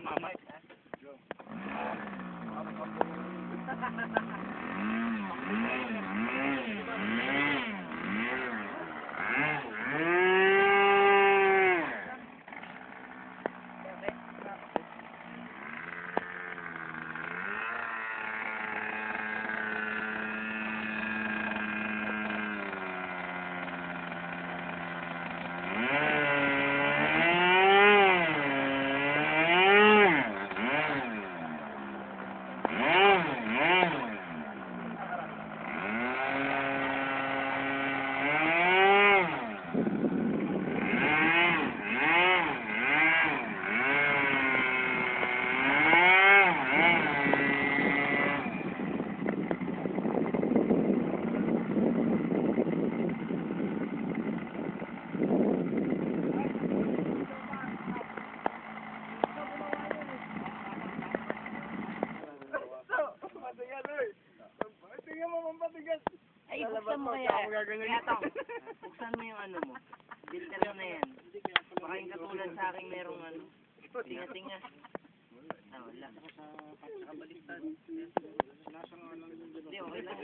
mamay. Ay, buksan mo kaya. Kaya tao, buksan mo yung ano mo. Filter na yan. Baka yung katulad sa akin merong ano. Tinga-tinga. Ah, wala. Hindi, okay lang.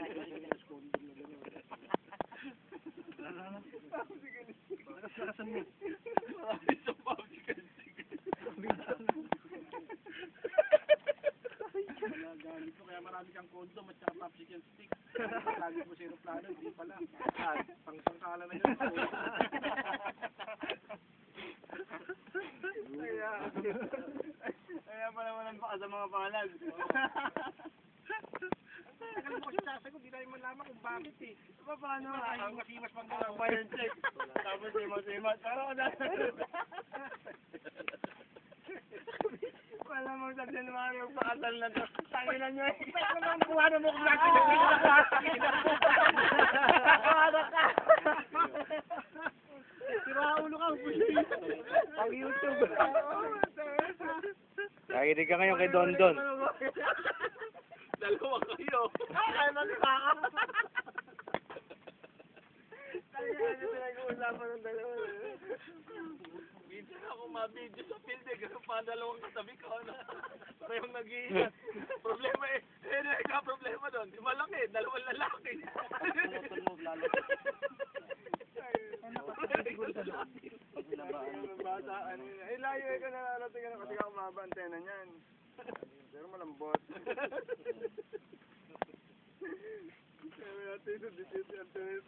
Nakasan mo. Kaya marami kang condom at saka popsicle stick. Lagi mo sa aeroplano, hindi pala. Pang-sangkala na yun. Kaya pala walang baka sa mga palag. Tagal mo kasi sasagot, di tayo malaman kung bakit eh. Paano Ang masimas pang gano'n. bayan check? Tapos simas-simas. Parang wala. Wala mong sa January yung pakasal na to. Tanginan nyo eh. Nakuha na mo kung natin. Nakawala ka. Siraulo ka. Ang YouTube. Nakikinig ka ngayon kay Don Don. Dalawa kayo. Ay, magkaka. Kaya ano pinag-uusapan ng dalawa. Minsan ako mabidyo sa field eh. Ganun pa dalawang katabi ko na. Parehong nag-iingat. Problema eh. Problema doon. Di malaki. Dalawang lalaki. Bata, ano yun. Eh, layo eh ka narating ano kasi ka umaba antena niyan. Pero malambot. Kaya natin ito, dito antena.